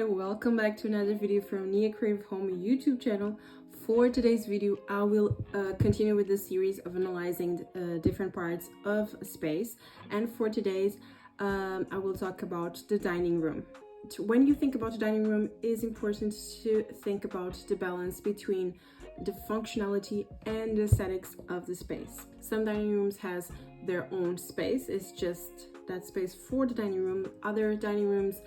Hi, welcome back to another video from Nia Creative Home YouTube channel. For today's video, I will continue with the series of analyzing different parts of a space. And for today's, I will talk about the dining room. When you think about the dining room, it is important to think about the balance between the functionality and the aesthetics of the space. Some dining rooms has their own space, it's just that space for the dining room. Other dining rooms,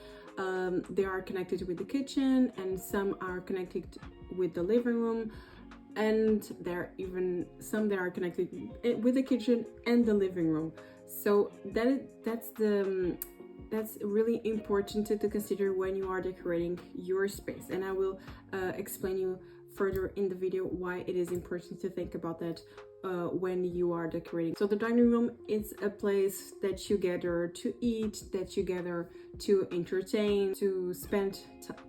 they are connected with the kitchen, and some are connected with the living room, and there are even some that are connected with the kitchen and the living room. So that's really important to consider when you are decorating your space, and I will explain you further in the video why it is important to think about that when you are decorating. So the dining room is a place that you gather to eat, that you gather to entertain, to spend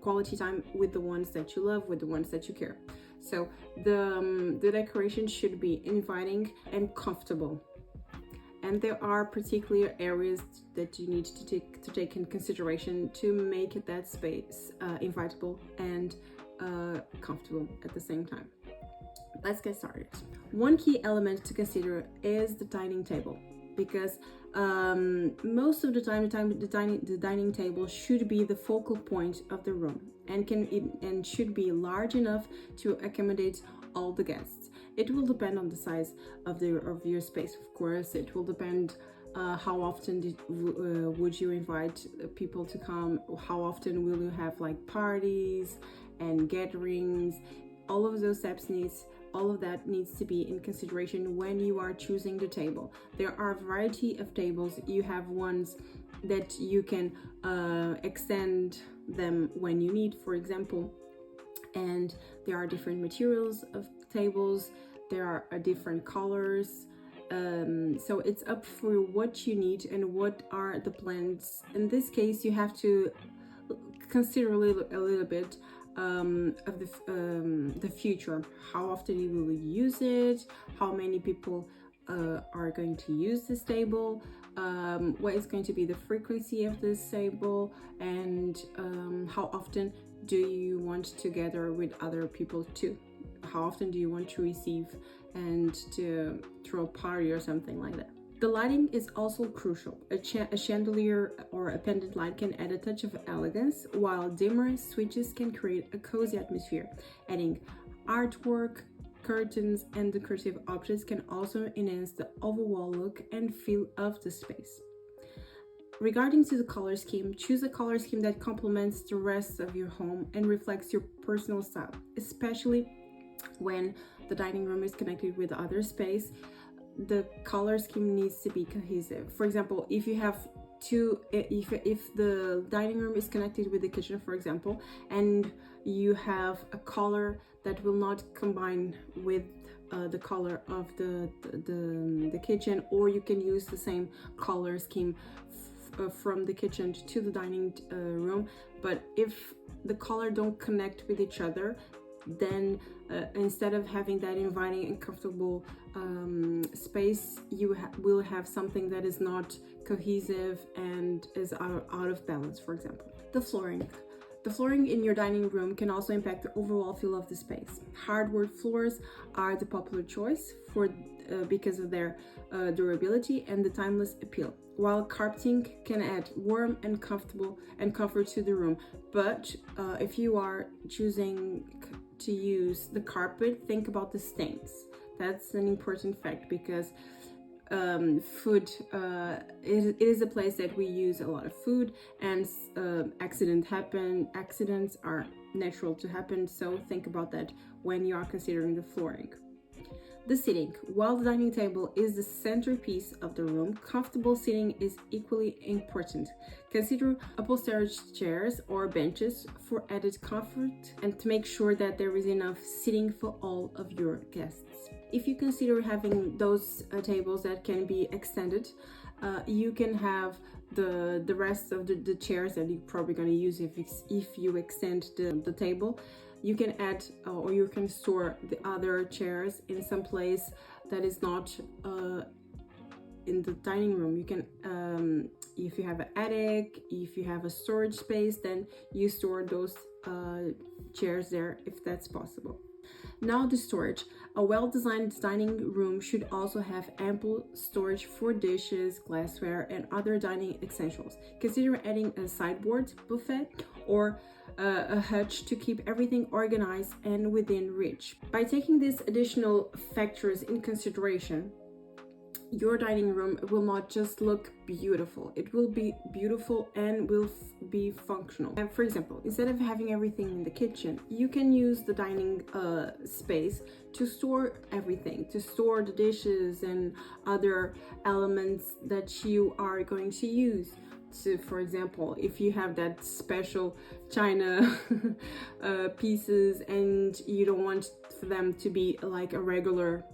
quality time with the ones that you love, with the ones that you care. So the decoration should be inviting and comfortable. And there are particular areas that you need to take in consideration to make that space invitable and comfortable at the same time. Let's get started. One key element to consider is the dining table, because most of the time the dining table should be the focal point of the room and should be large enough to accommodate all the guests. It will depend on the size of your space, of course. It will depend how often would you invite people to come, how often will you have like parties and gatherings. All of those steps all of that needs to be in consideration when you are choosing the table. There are a variety of tables. You have ones that you can extend them when you need, for example, and there are different materials of tables, there are different colors, so it's up for what you need and what are the plans. In this case, you have to consider a little bit of the future. How often you will use it, how many people are going to use this table, what is going to be the frequency of this table, and how often do you want to gather with other people too. How often do you want to receive and to throw a party or something like that. The lighting is also crucial. A chandelier or a pendant light can add a touch of elegance, while dimmer switches can create a cozy atmosphere. Adding artwork, curtains, and decorative objects can also enhance the overall look and feel of the space. Regarding to the color scheme, choose a color scheme that complements the rest of your home and reflects your personal style, especially when the dining room is connected with other space. The color scheme needs to be cohesive. For example, if you have if the dining room is connected with the kitchen, for example, and you have a color that will not combine with the color of the kitchen, or you can use the same color scheme from the kitchen to the dining room, but if the color don't connect with each other, then instead of having that inviting and comfortable space, you will have something that is not cohesive and is out of balance. For example, the flooring in your dining room can also impact the overall feel of the space. Hardwood floors are the popular choice because of their durability and the timeless appeal, while carpeting can add warmth and comfort to the room. But if you are choosing to use the carpet, think about the stains. That's an important fact, because food it is a place that we use a lot of food, and accidents are natural to happen, so think about that when you are considering the flooring. The seating. While the dining table is the centerpiece of the room, comfortable seating is equally important. Consider upholstered chairs or benches for added comfort and to make sure that there is enough seating for all of your guests. If you consider having those tables that can be extended, you can have the rest of the chairs that you're probably going to use if you extend the table. You can add or you can store the other chairs in some place that is not in the dining room. You can, if you have an attic, if you have a storage space, then you store those chairs there if that's possible. Now the storage. A well-designed dining room should also have ample storage for dishes, glassware, and other dining essentials. Consider adding a sideboard, buffet, or a hutch to keep everything organized and within reach. By taking these additional factors in consideration, your dining room will not just look beautiful, it will be beautiful and will be functional. And for example, instead of having everything in the kitchen, you can use the dining space to store everything, to store the dishes and other elements that you are going to use. So for example, if you have that special china pieces and you don't want for them to be like a regular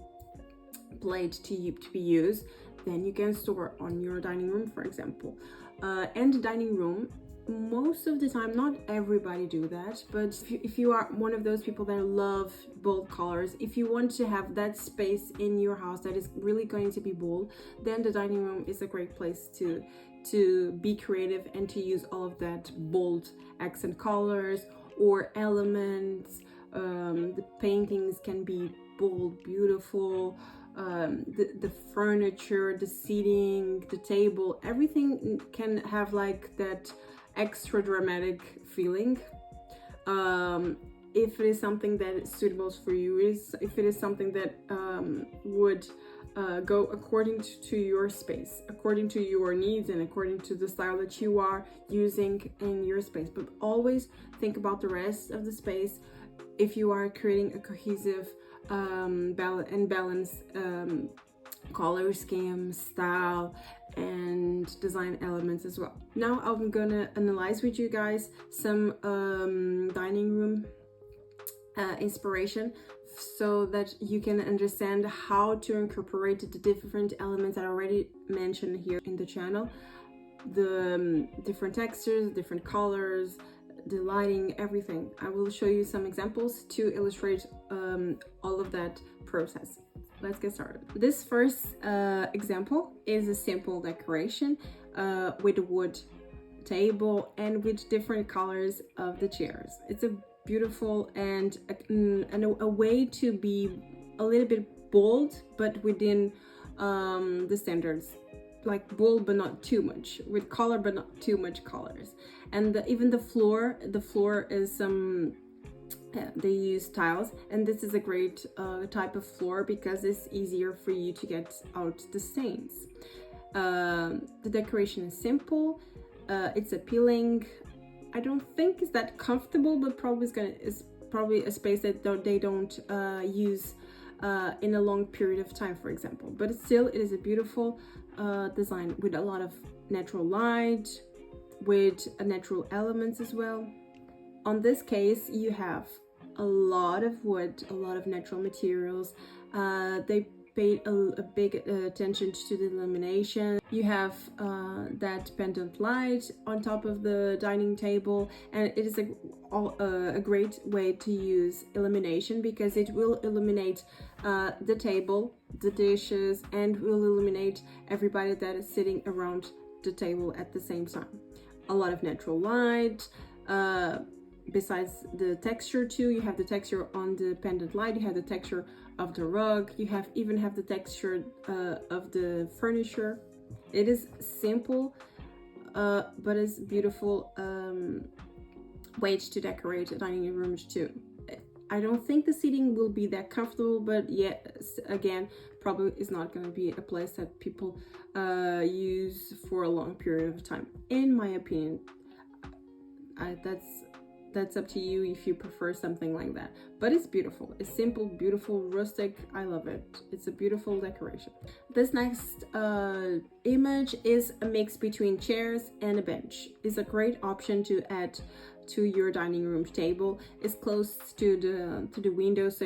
plate to be used, then you can store on your dining room, for example. And the dining room, most of the time, not everybody do that, but if you are one of those people that love bold colors, if you want to have that space in your house that is really going to be bold, then the dining room is a great place to be creative and to use all of that bold accent colors or elements. The paintings can be bold, beautiful. The furniture, the seating, the table, everything can have like that extra dramatic feeling. If it is something that is suitable for you, if it is something that would go according to your space, according to your needs, and according to the style that you are using in your space. But always think about the rest of the space if you are creating a cohesive balanced color scheme, style, and design elements as well. Now I'm gonna analyze with you guys some dining room inspiration so that you can understand how to incorporate the different elements that I already mentioned here in the channel, the different textures, different colors, the lighting, everything. I will show you some examples to illustrate all of that process. Let's get started. This first example is a simple decoration with a wood table and with different colors of the chairs. It's a beautiful and a way to be a little bit bold, but within the standards. Like bold but not too much, with color but not too much colors. And even the floor is they use tiles, and this is a great type of floor because it's easier for you to get out the stains. The decoration is simple, it's appealing. I don't think it's that comfortable, but it's probably a space that they don't use in a long period of time, for example. But still, it is a beautiful design with a lot of natural light, with natural elements as well. On this case, you have a lot of wood, a lot of natural materials. They paid a big attention to the illumination. You have that pendant light on top of the dining table, and it is a great way to use illumination because it will illuminate the table, the dishes, and will illuminate everybody that is sitting around the table at the same time. A lot of natural light. Besides the texture too, you have the texture on the pendant light, you have the texture of the rug, you even have the texture of the furniture. It is simple, but it's beautiful ways to decorate dining rooms too. I don't think the seating will be that comfortable, but yet again, probably is not going to be a place that people use for a long period of time, in my opinion. That's up to you if you prefer something like that. But it's beautiful. It's simple, beautiful, rustic. I love it. It's a beautiful decoration. This next image is a mix between chairs and a bench. It's a great option to add to your dining room table. It's close to the window, so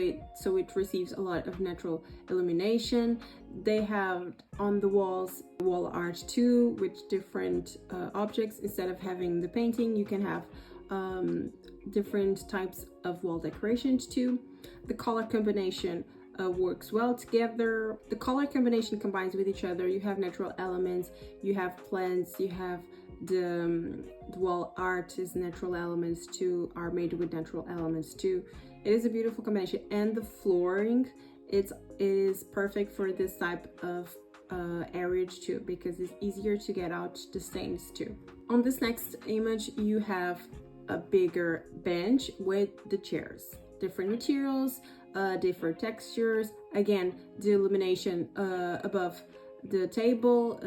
it receives a lot of natural illumination. They have on the walls wall art too, with different objects. Instead of having the painting, you can have different types of wall decorations too. The color combination works well together. The color combination combines with each other. You have natural elements, you have plants, you have the wall art is natural elements too, are made with natural elements too. It is a beautiful combination, and the flooring, it is perfect for this type of areas too, because it's easier to get out the stains too. On this next image, you have a bigger bench with the chairs, different materials, different textures. Again, the illumination above the table,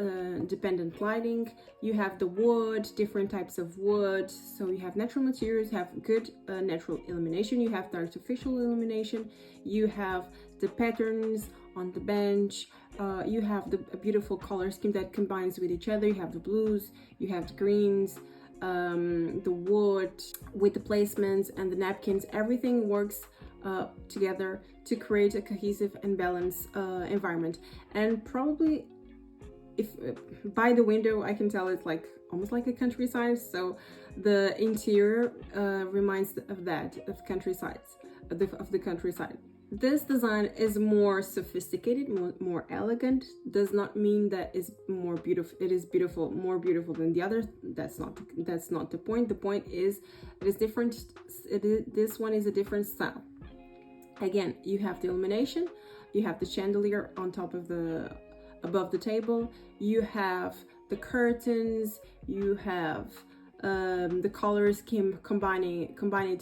dependent lighting. You have the wood, different types of wood. So you have natural materials, have good natural illumination. You have the artificial illumination. You have the patterns on the bench. You have the beautiful color scheme that combines with each other. You have the blues, you have the greens, the wood with the placements and the napkins. Everything works together to create a cohesive and balanced environment. And probably, if by the window, I can tell it's like almost like a countryside. So the interior reminds of that, of countrysides, of the countryside. This design is more sophisticated, more elegant. Does not mean that it's more beautiful. It is beautiful, more beautiful than the other. That's not the point. The point is it is different. This one is a different style. Again, you have the illumination, you have the chandelier on top of above the table, you have the curtains, you have the color scheme combining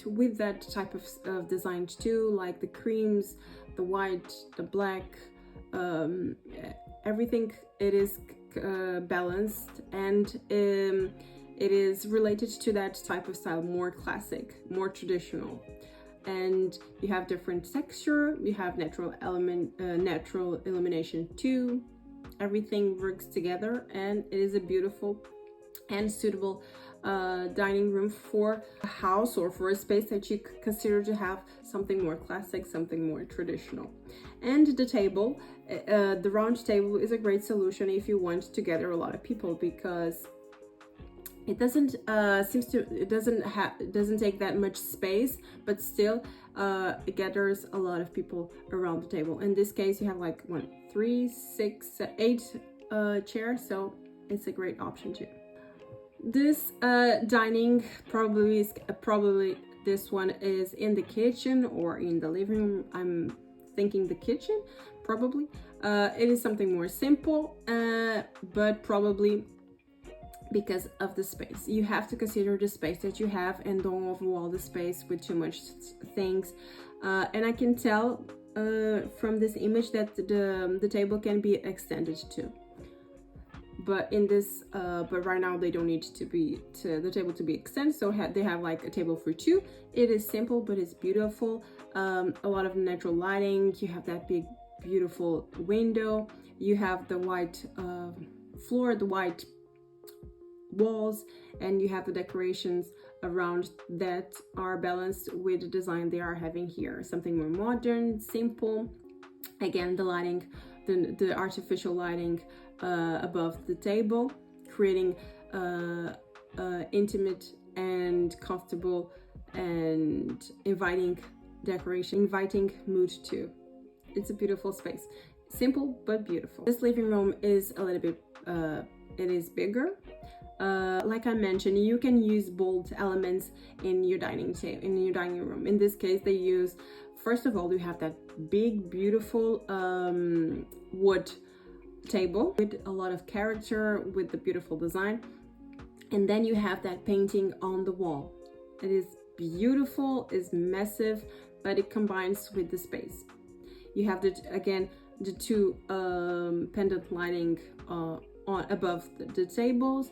with that type of design too, like the creams, the white, the black, everything. It is balanced, and it is related to that type of style, more classic, more traditional. And you have different texture, you have natural illumination too. Everything works together, and it is a beautiful and suitable dining room for a house or for a space that you consider to have something more classic, something more traditional. And the table, the round table, is a great solution if you want to gather a lot of people, because it doesn't take that much space, but still it gathers a lot of people around the table. In this case, you have like 8 chairs, so it's a great option too. This dining probably this one is in the kitchen or in the living room. I'm thinking the kitchen, probably. It is something more simple, but probably because of the space. You have to consider the space that you have and don't overwhelm the space with too much things. And I can tell from this image that the table can be extended too. But in this, but right now they don't need the table to be extended. So they have like a table for two. It is simple, but it's beautiful. A lot of natural lighting. You have that big, beautiful window. You have the white floor, the white walls, and you have the decorations around that are balanced with the design they are having here. Something more modern, simple. Again, the lighting, the artificial lighting above the table, creating intimate and comfortable and inviting decoration, inviting mood too. It's a beautiful space, simple but beautiful. This living room is a little bit it is bigger. Like I mentioned, you can use bold elements in your dining room. In this case, they use, first of all, you have that big, beautiful wood table with a lot of character, with the beautiful design, and then you have that painting on the wall. It is beautiful, it's massive, but it combines with the space. You have the two pendant lighting on above the tables.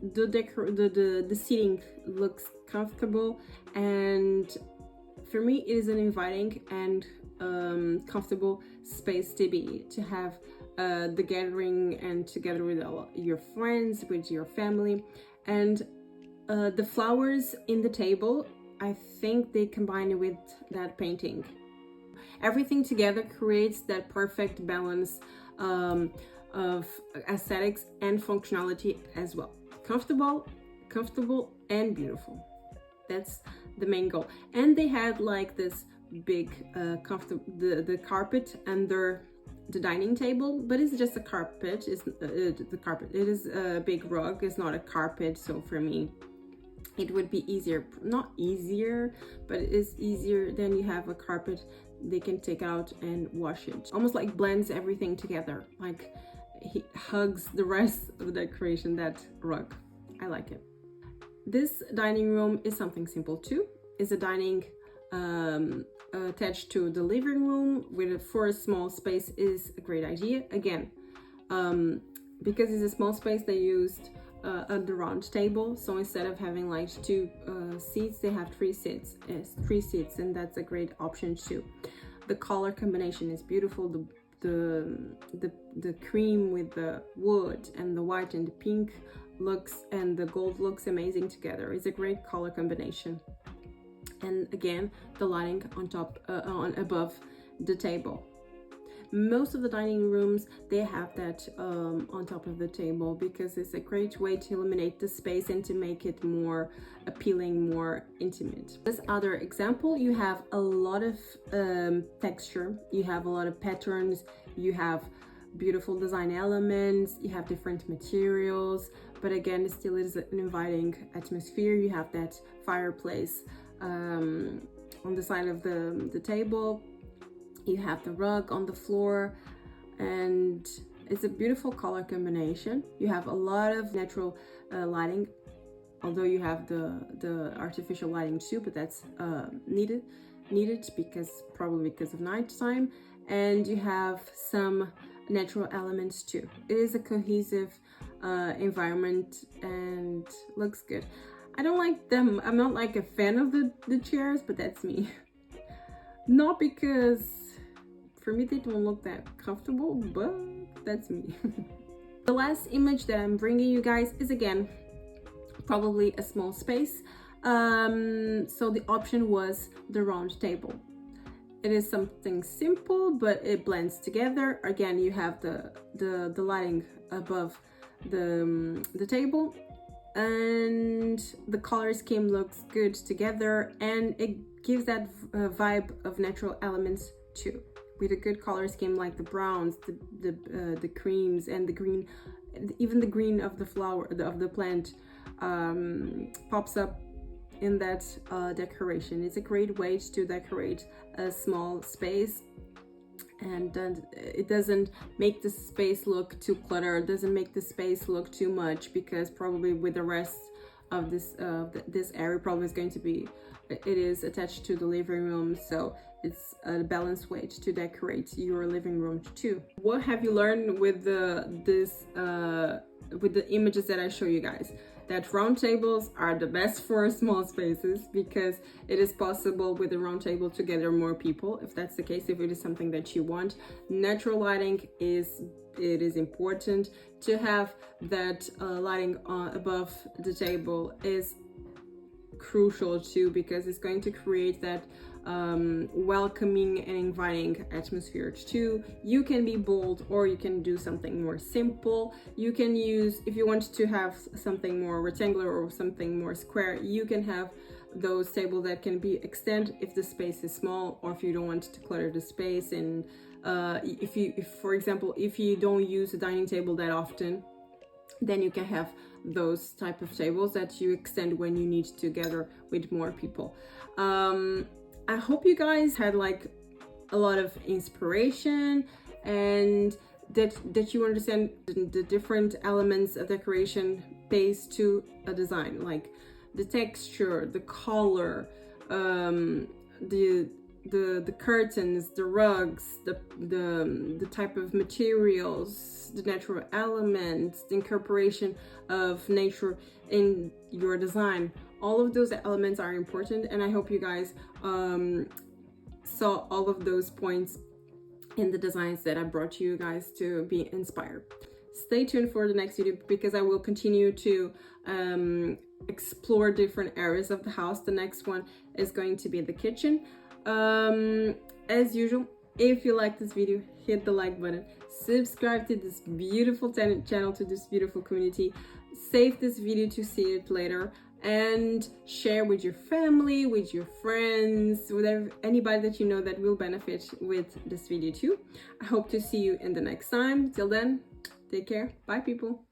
The seating looks comfortable, and for me it is an inviting and comfortable space to have the gathering and together with all your friends, with your family. And the flowers in the table, I think they combine with that painting. Everything together creates that perfect balance of aesthetics and functionality as well. Comfortable and beautiful. That's the main goal. And they had like this big comfortable the carpet under the dining table, but it's just a carpet. It's the carpet. It is a big rug. It's not a carpet. So for me, it would be easier, not easier, but it is easier than you have a carpet they can take out and wash it. Almost like blends everything together, like he hugs the rest of the decoration, that rug. I like it. This dining room is something simple too. It's a dining attached to the living room for a small space is a great idea. Again, because it's a small space, they used the round table. So instead of having like two seats, they have three seats, and that's a great option too. The color combination is beautiful. The cream with the wood and the white and the pink looks, and the gold looks amazing together. It's a great color combination. And again, the lighting on top, above the table. Most of the dining rooms, they have that on top of the table, because it's a great way to illuminate the space and to make it more appealing, more intimate. This other example, you have a lot of texture, you have a lot of patterns, you have beautiful design elements, you have different materials, but again, it still is an inviting atmosphere. You have that fireplace on the side of the table. You have the rug on the floor, and it's a beautiful color combination. You have a lot of natural lighting, although you have the artificial lighting too, but that's needed probably because of nighttime. And you have some natural elements too. It is a cohesive environment and looks good. I don't like them. I'm not like a fan of the chairs, but that's me. Not because for me they don't look that comfortable, but that's me. The last image that I'm bringing you guys is again probably a small space. So the option was the round table. It is something simple, but it blends together. Again, you have the lighting above the table, and the color scheme looks good together, and it gives that vibe of natural elements too, with a good color scheme like the browns, the creams, and the green. Even the green of the flower of the plant pops up in that decoration. It's a great way to decorate a small space, and it doesn't make the space look too cluttered, doesn't make the space look too much, because probably with the rest of this area probably is going to be, it is attached to the living room, so it's a balanced way to decorate your living room too. What have you learned with with the images that I show you guys? That round tables are the best for small spaces, because it is possible with a round table to gather more people, if that's the case, if it is something that you want. Natural lighting is important. To have that lighting above the table is crucial too, because it's going to create that welcoming and inviting atmosphere too. You can be bold, or you can do something more simple. You can use, if you want to have something more rectangular or something more square, you can have those tables that can be extended if the space is small, or if you don't want to clutter the space. And if for example, if you don't use a dining table that often, then you can have those type of tables that you extend when you need to gather with more people. I hope you guys had like a lot of inspiration, and that you understand the different elements of decoration based to a design, like the texture, the color, the curtains, the rugs, the type of materials, the natural elements, the incorporation of nature in your design. All of those elements are important, and I hope you guys saw all of those points in the designs that I brought you guys to be inspired. Stay tuned for the next video, because I will continue to explore different areas of the house. The next one is going to be the kitchen. As usual, if you like this video, hit the like button, subscribe to this beautiful channel, to this beautiful community, save this video to see it later, and share with your family, with your friends, with anybody that you know that will benefit with this video too. I hope to see you in the next time. Till then, take care. Bye, people.